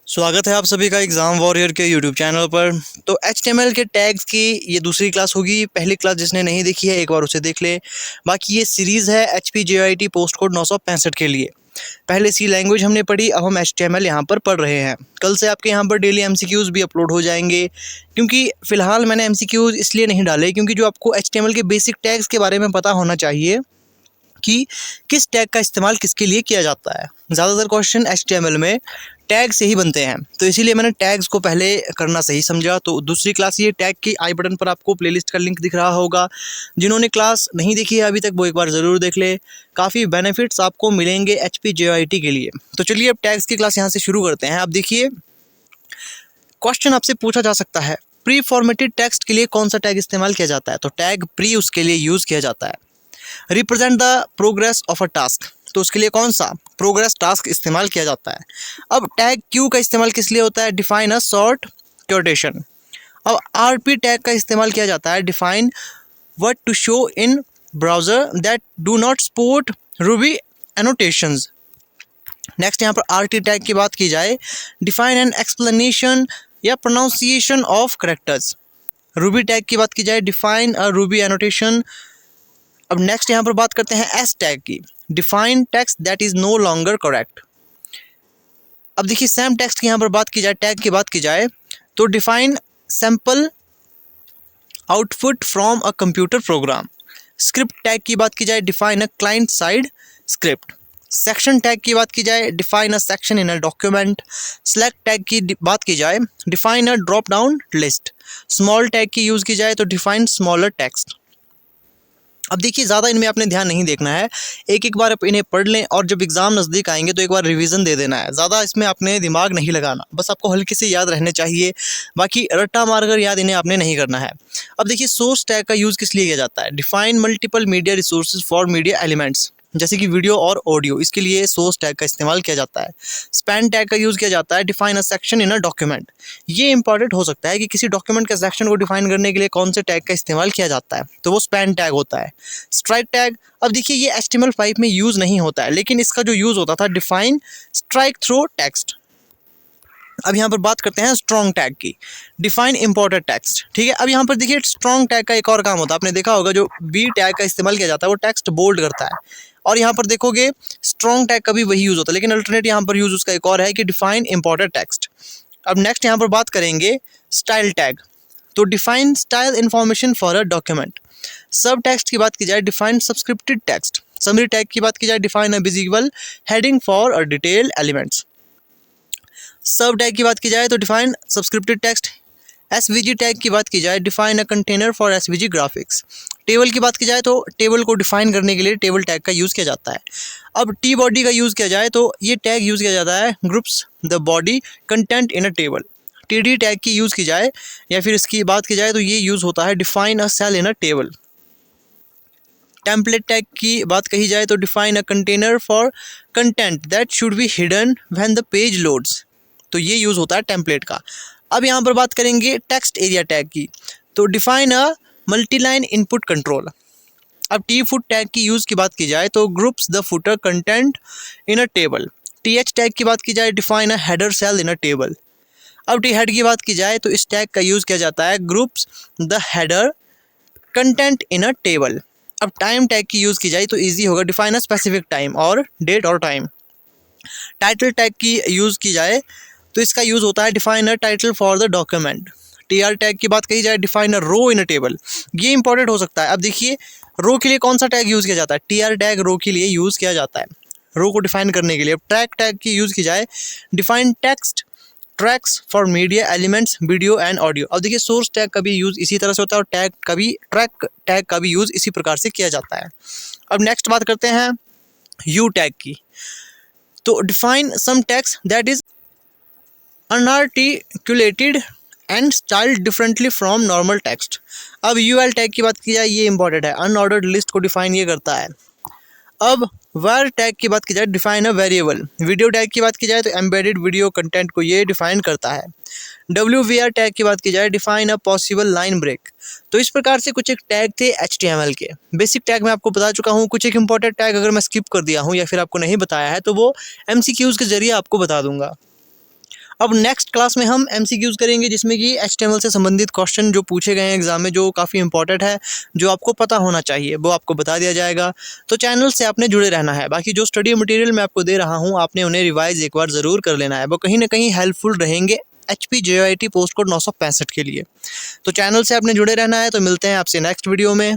स्वागत है आप सभी का एग्ज़ाम वॉरियर के यूट्यूब चैनल पर। तो HTML के टैग्स की ये दूसरी क्लास होगी। पहली क्लास जिसने नहीं देखी है एक बार उसे देख ले। बाकी ये सीरीज़ है HPJIT पोस्ट कोड 965 के लिए। पहले सी लैंग्वेज हमने पढ़ी, अब हम HTML यहाँ पर पढ़ रहे हैं। कल से आपके यहाँ पर डेली MCQs भी अपलोड हो जाएंगे, क्योंकि फ़िलहाल मैंने MCQs इसलिए नहीं डाले क्योंकि जो आपको HTML के बेसिक टैग्स के बारे में पता होना चाहिए कि किस टैग का इस्तेमाल किसके लिए किया जाता है। ज़्यादातर क्वेश्चन HTML में टैग से ही बनते हैं, तो इसीलिए मैंने टैग्स को पहले करना सही समझा। तो दूसरी क्लास ये टैग की आई बटन पर आपको प्लेलिस्ट का लिंक दिख रहा होगा। जिन्होंने क्लास नहीं देखी है अभी तक वो एक बार ज़रूर देख ले। काफ़ी बेनिफिट्स आपको मिलेंगे HPJIT के लिए। तो चलिए अब टैग्स की क्लास यहाँ से शुरू करते हैं। आप देखिए, क्वेश्चन आपसे पूछा जा सकता है प्री फॉर्मेटेड टेक्स्ट के लिए कौन सा टैग इस्तेमाल किया जाता है। तो टैग प्री उसके लिए यूज़ किया जाता है। Represent the progress of a task, तो उसके लिए कौन सा प्रोग्रेस टास्क इस्तेमाल किया जाता है। अब टैग क्यू का इस्तेमाल किस लिए होता है, डिफाइन अ शॉर्ट क्योटेशन। अब आरपी टैग का इस्तेमाल किया जाता है, define what to show in browser that do not support ruby annotations. Next यहाँ पर आरटी टैग की बात की जाए, डिफाइन एन एक्सप्लेनेशन या pronunciation of characters. Ruby tag की बात की जाए, डिफाइन अ रूबी एनोटेशन। अब नेक्स्ट यहाँ पर बात करते हैं एस टैग की, define text that is no longer correct. अब देखिए सेम टेक्स्ट की यहाँ पर बात की जाए, टैग की बात की जाए तो define sample output from a computer program. Script tag की बात की जाए, define a client side script. Section tag की बात की जाए, define a section in a document. Select tag की बात की जाए, define a drop down list. Small tag की यूज़ की जाए तो डिफाइन स्मॉलर टेक्स्ट। अब देखिए, ज़्यादा इनमें आपने ध्यान नहीं देखना है, एक एक बार आप इन्हें पढ़ लें और जब एग्ज़ाम नज़दीक आएंगे तो एक बार रिवीजन दे देना है। ज़्यादा इसमें आपने दिमाग नहीं लगाना, बस आपको हल्के से याद रहने चाहिए। बाकी रट्टा मारकर याद इन्हें आपने नहीं करना है। अब देखिए, सोर्स टैग का यूज़ किस लिए किया जाता है, define multiple media resources for media elements, जैसे कि वीडियो और ऑडियो, इसके लिए सोर्स टैग का इस्तेमाल किया जाता है। स्पैन टैग का यूज़ किया जाता है, define a section in a document. ये इंपॉर्टेंट हो सकता है कि किसी डॉक्यूमेंट के सेक्शन को डिफाइन करने के लिए कौन से टैग का इस्तेमाल किया जाता है, तो वो स्पैन टैग होता है। स्ट्राइक टैग, अब देखिए ये HTML5 में यूज़ नहीं होता है, लेकिन इसका जो यूज़ होता था, डिफाइन स्ट्राइक थ्रू टेक्स्ट। अब यहाँ पर बात करते हैं स्ट्रॉन्ग टैग की, डिफाइन इंपॉर्टेंट टेक्स्ट। ठीक है, अब यहाँ पर देखिए स्ट्रॉन्ग टैग का एक और काम होता है, आपने देखा होगा जो बी टैग का इस्तेमाल किया जाता है वो टेक्स्ट बोल्ड करता है। और यहाँ पर देखोगे स्ट्रॉन्ग टैग का भी वही यूज़ होता है, लेकिन अल्टरनेट यहाँ पर यूज़ उसका एक और है कि डिफाइन इंपॉर्टेंट टेक्स्ट। अब नेक्स्ट यहाँ पर बात करेंगे स्टाइल टैग, तो define style information for a document. सब टेक्स्ट की बात की जाए, डिफाइन सब्सक्रिप्टेड टेक्स्ट। समरी टैग की बात की जाए, define a visible heading for a detail elements. सब टैग की बात की जाए तो डिफाइन सब्सक्रिप्टेड टेक्स्ट। SVG टैग की बात की जाए, define a container for SVG graphics. Table की बात की जाए तो टेबल को डिफाइन करने के लिए टेबल टैग का यूज़ किया जाता है। अब टी बॉडी का यूज़ किया जाए तो ये टैग यूज़ किया जाता है, groups the body content in a table. TD tag की यूज़ की जाए या फिर इसकी बात की जाए तो ये यूज़ होता है, define a cell in a table. Template tag की बात कही जाए तो define a container for content that should be hidden when the page loads, तो ये यूज़ होता है टेम्पलेट का। अब यहाँ पर बात करेंगे टेक्स्ट एरिया टैग की, तो define a multiline input control. अब टी फुट टैग की यूज़ की बात की जाए तो groups the footer content in a table. TH tag की बात की जाए, define a header cell in a table. अब टी हेड की बात की जाए तो इस टैग का यूज़ किया जाता है, groups the header content in a table. अब टाइम टैग की यूज़ की जाए तो ईजी होगा, डिफाइन अ स्पेसिफिक टाइम और डेट और टाइम। टाइटल टैग की यूज़ की जाए तो इसका यूज़ होता है, define a title for the document. TR tag की बात कही जाए, define a row in a table. ये इंपॉर्टेंट हो सकता है। अब देखिए, रो के लिए कौन सा टैग यूज़ किया जाता है, TR टैग रो के लिए यूज़ किया जाता है, रो को डिफाइन करने के लिए। अब ट्रैक टैग की यूज़ की जाए, define text tracks for media elements video and audio. अब देखिए, सोर्स टैग का भी यूज़ इसी तरह से होता है और टैग का भी, ट्रैक टैग का भी यूज़ इसी प्रकार से किया जाता है। अब नेक्स्ट बात करते हैं यू टैग की, तो define some text that is unarticulated and styled differently from normal text. अब UL टैग की बात की जाए, ये इंपॉर्टेंट है, अनऑर्डर्ड लिस्ट को डिफाइन ये करता है। अब वर टैग की बात की जाए, define a variable. Video tag की बात की जाए तो एम्बेडेड वीडियो कंटेंट को ये डिफाइन करता है। WVR टैग की बात की जाए, define a possible line break. तो इस प्रकार से कुछ एक टैग थे HTML के। बेसिक टैग मैं आपको बता चुका हूँ, कुछ एक इंपॉर्टेंट टैग अगर मैं स्किप कर दिया हूँ या फिर आपको नहीं बताया है तो वो MCQs के जरिए आपको बता दूंगा। अब नेक्स्ट क्लास में हम एमसीक्यूज़ करेंगे, जिसमें कि एचटीएमएल से संबंधित क्वेश्चन जो पूछे गए हैं एग्जाम में, जो काफ़ी इंपॉर्टेंट है, जो आपको पता होना चाहिए, वो आपको बता दिया जाएगा। तो चैनल से आपने जुड़े रहना है। बाकी जो स्टडी मटेरियल मैं आपको दे रहा हूँ, आपने उन्हें रिवाइज एक बार ज़रूर कर लेना है, वो कहीं ना कहीं हेल्पफुल रहेंगे HPJIT पोस्ट कोड 965 के लिए। तो चैनल से आपने जुड़े रहना है। तो मिलते हैं आपसे नेक्स्ट वीडियो में।